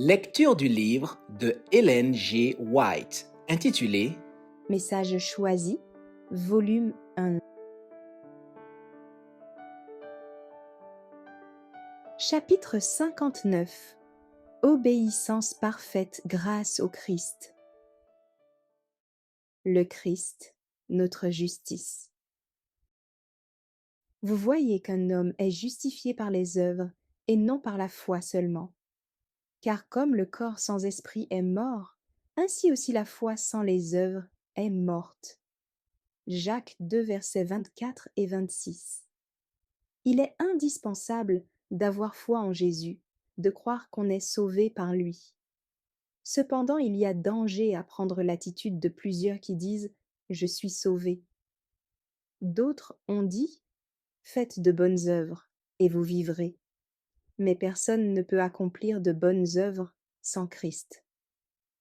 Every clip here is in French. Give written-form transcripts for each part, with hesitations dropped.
Lecture du livre de Ellen G. White, intitulé Message choisi, volume 1. Chapitre 59. Obéissance parfaite grâce au Christ. Le Christ, notre justice. Vous voyez qu'un homme est justifié par les œuvres et non par la foi seulement. Car comme le corps sans esprit est mort, ainsi aussi la foi sans les œuvres est morte. Jacques 2, versets 24 et 26. Il est indispensable d'avoir foi en Jésus, de croire qu'on est sauvé par lui. Cependant, il y a danger à prendre l'attitude de plusieurs qui disent « Je suis sauvé ». D'autres ont dit « Faites de bonnes œuvres, et vous vivrez ». Mais personne ne peut accomplir de bonnes œuvres sans Christ.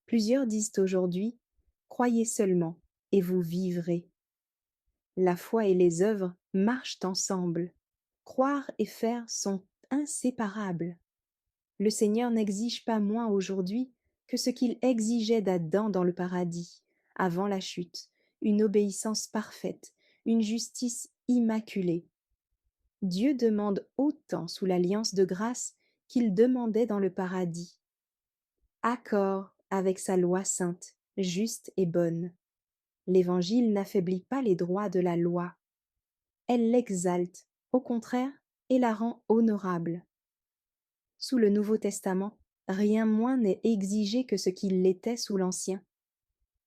Plusieurs disent aujourd'hui « Croyez seulement, et vous vivrez ». La foi et les œuvres marchent ensemble. Croire et faire sont inséparables. Le Seigneur n'exige pas moins aujourd'hui que ce qu'il exigeait d'Adam dans le paradis, avant la chute, une obéissance parfaite, une justice immaculée. Dieu demande autant sous l'alliance de grâce qu'il demandait dans le paradis. Accord avec sa loi sainte, juste et bonne. L'Évangile n'affaiblit pas les droits de la loi. Elle l'exalte, au contraire, et la rend honorable. Sous le Nouveau Testament, rien moins n'est exigé que ce qu'il l'était sous l'Ancien.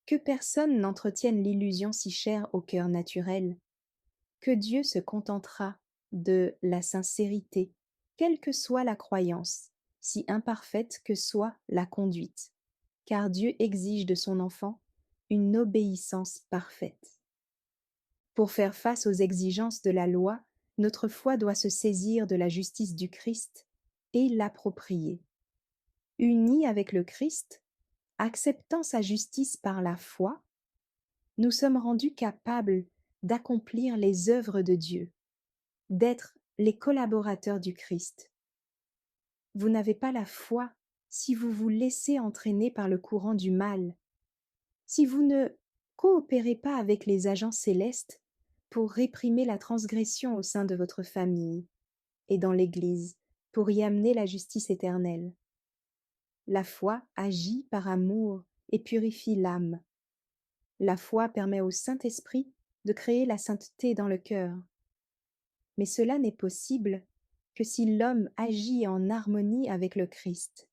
Que personne n'entretienne l'illusion si chère au cœur naturel, que Dieu se contentera de la sincérité, quelle que soit la croyance, si imparfaite que soit la conduite, car Dieu exige de son enfant une obéissance parfaite. Pour faire face aux exigences de la loi, notre foi doit se saisir de la justice du Christ et l'approprier. Unis avec le Christ, acceptant sa justice par la foi, nous sommes rendus capables d'accomplir les œuvres de Dieu, d'être les collaborateurs du Christ. Vous n'avez pas la foi si vous vous laissez entraîner par le courant du mal, si vous ne coopérez pas avec les agents célestes pour réprimer la transgression au sein de votre famille et dans l'Église pour y amener la justice éternelle. La foi agit par amour et purifie l'âme. La foi permet au Saint-Esprit de créer la sainteté dans le cœur. Mais cela n'est possible que si l'homme agit en harmonie avec le Christ.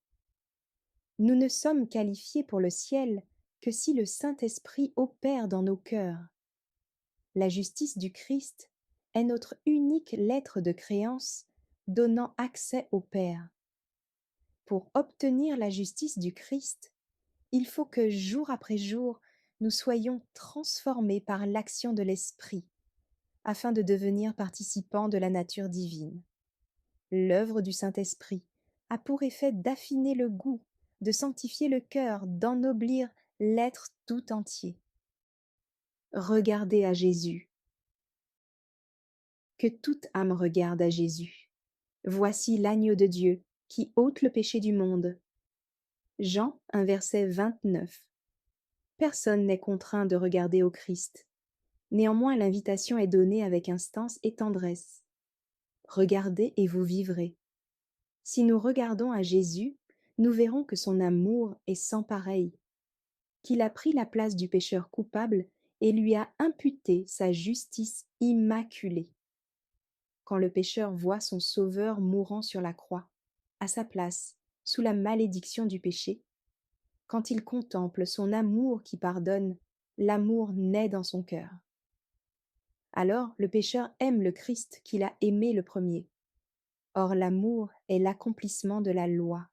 Nous ne sommes qualifiés pour le ciel que si le Saint-Esprit opère dans nos cœurs. La justice du Christ est notre unique lettre de créance donnant accès au Père. Pour obtenir la justice du Christ, il faut que jour après jour, nous soyons transformés par l'action de l'Esprit, afin de devenir participants de la nature divine. L'œuvre du Saint-Esprit a pour effet d'affiner le goût, de sanctifier le cœur, d'ennoblir l'être tout entier. Regardez à Jésus. Que toute âme regarde à Jésus. Voici l'agneau de Dieu qui ôte le péché du monde. Jean 1, verset 29. Personne n'est contraint de regarder au Christ. Néanmoins, l'invitation est donnée avec instance et tendresse. Regardez et vous vivrez. Si nous regardons à Jésus, nous verrons que son amour est sans pareil, qu'il a pris la place du pécheur coupable et lui a imputé sa justice immaculée. Quand le pécheur voit son Sauveur mourant sur la croix, à sa place, sous la malédiction du péché, quand il contemple son amour qui pardonne, l'amour naît dans son cœur. Alors le pécheur aime le Christ qu'il a aimé le premier. Or l'amour est l'accomplissement de la loi.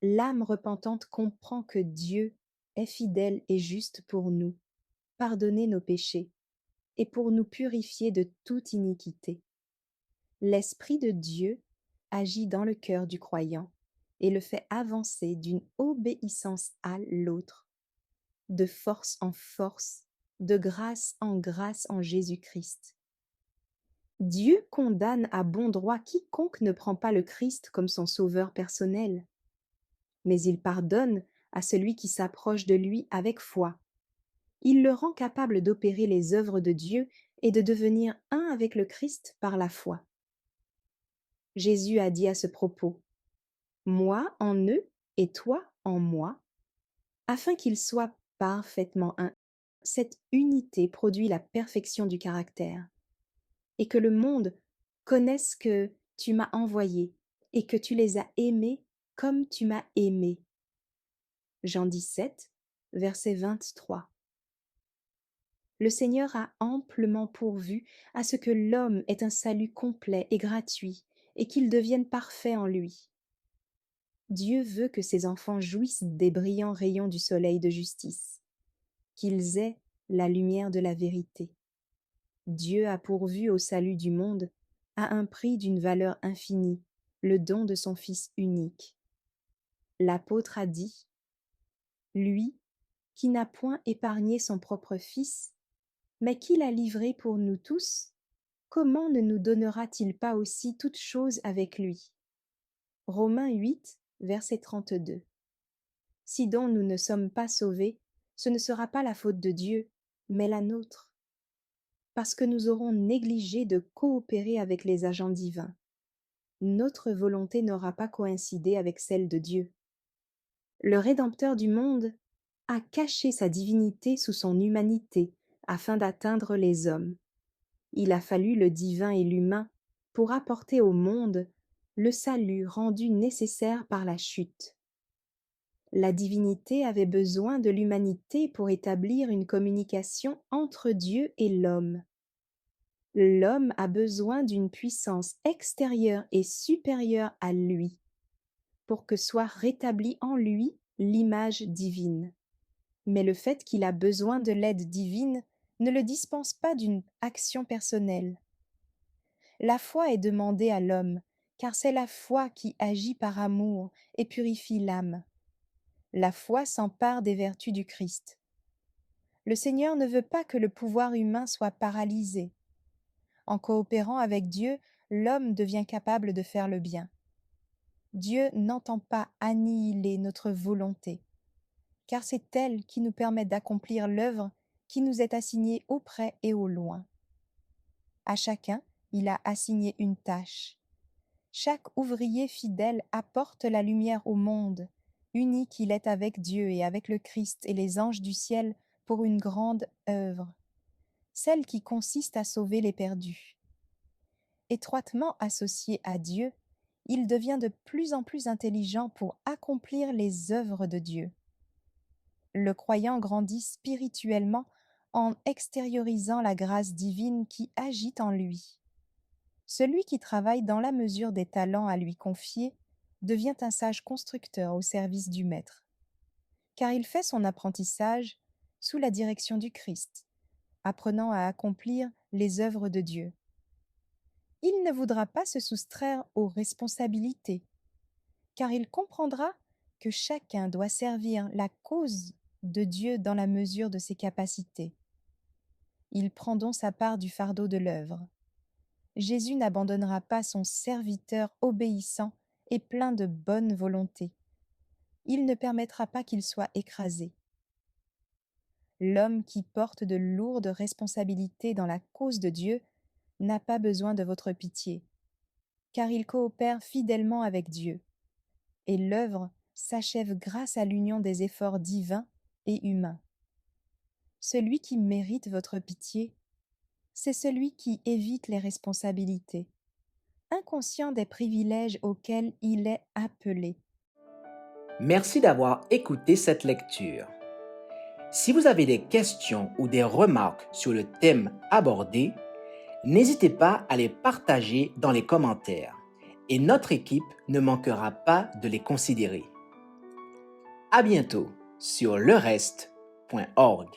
L'âme repentante comprend que Dieu est fidèle et juste pour nous, pardonner nos péchés, et pour nous purifier de toute iniquité. L'Esprit de Dieu agit dans le cœur du croyant et le fait avancer d'une obéissance à l'autre, de force en force, de grâce en Jésus-Christ. Dieu condamne à bon droit quiconque ne prend pas le Christ comme son sauveur personnel. mais il pardonne à celui qui s'approche de lui avec foi. Il le rend capable d'opérer les œuvres de Dieu et de devenir un avec le Christ par la foi. Jésus a dit à ce propos, « Moi en eux et toi en moi, afin qu'ils soient parfaitement un. » Cette unité produit la perfection du caractère, et que le monde connaisse que tu m'as envoyé et que tu les as aimés comme tu m'as aimé. Jean 17, verset 23. Le Seigneur a amplement pourvu à ce que l'homme ait un salut complet et gratuit, et qu'il devienne parfait en lui. Dieu veut que ses enfants jouissent des brillants rayons du soleil de justice, qu'ils aient la lumière de la vérité. Dieu a pourvu au salut du monde à un prix d'une valeur infinie, le don de son Fils unique. L'apôtre a dit, « Lui, qui n'a point épargné son propre Fils, mais qui l'a livré pour nous tous, comment ne nous donnera-t-il pas aussi toutes choses avec lui ?» Romains 8, verset 32. Si donc nous ne sommes pas sauvés, ce ne sera pas la faute de Dieu, mais la nôtre, parce que nous aurons négligé de coopérer avec les agents divins. Notre volonté n'aura pas coïncidé avec celle de Dieu. Le Rédempteur du monde a caché sa divinité sous son humanité afin d'atteindre les hommes. Il a fallu le divin et l'humain pour apporter au monde le salut rendu nécessaire par la chute. La divinité avait besoin de l'humanité pour établir une communication entre Dieu et l'homme. L'homme a besoin d'une puissance extérieure et supérieure à lui, pour que soit rétablie en lui l'image divine. Mais le fait qu'il a besoin de l'aide divine ne le dispense pas d'une action personnelle. La foi est demandée à l'homme, car c'est la foi qui agit par amour et purifie l'âme. La foi s'empare des vertus du Christ. Le Seigneur ne veut pas que le pouvoir humain soit paralysé. En coopérant avec Dieu, l'homme devient capable de faire le bien. Dieu n'entend pas annihiler notre volonté, car c'est elle qui nous permet d'accomplir l'œuvre qui nous est assignée au près et au loin. À chacun, il a assigné une tâche. Chaque ouvrier fidèle apporte la lumière au monde, uni qu'il est avec Dieu et avec le Christ et les anges du ciel pour une grande œuvre, celle qui consiste à sauver les perdus. Étroitement associé à Dieu, il devient de plus en plus intelligent pour accomplir les œuvres de Dieu. Le croyant grandit spirituellement en extériorisant la grâce divine qui agit en lui. Celui qui travaille dans la mesure des talents à lui confier devient un sage constructeur au service du Maître, car il fait son apprentissage sous la direction du Christ, apprenant à accomplir les œuvres de Dieu. Il ne voudra pas se soustraire aux responsabilités, car il comprendra que chacun doit servir la cause de Dieu dans la mesure de ses capacités. Il prend donc sa part du fardeau de l'œuvre. Jésus n'abandonnera pas son serviteur obéissant et plein de bonne volonté. Il ne permettra pas qu'il soit écrasé. L'homme qui porte de lourdes responsabilités dans la cause de Dieu n'a pas besoin de votre pitié, car il coopère fidèlement avec Dieu, et l'œuvre s'achève grâce à l'union des efforts divins et humains. Celui qui mérite votre pitié, c'est celui qui évite les responsabilités, inconscient des privilèges auxquels il est appelé. Merci d'avoir écouté cette lecture. Si vous avez des questions ou des remarques sur le thème abordé, n'hésitez pas à les partager dans les commentaires et notre équipe ne manquera pas de les considérer. À bientôt sur lereste.org.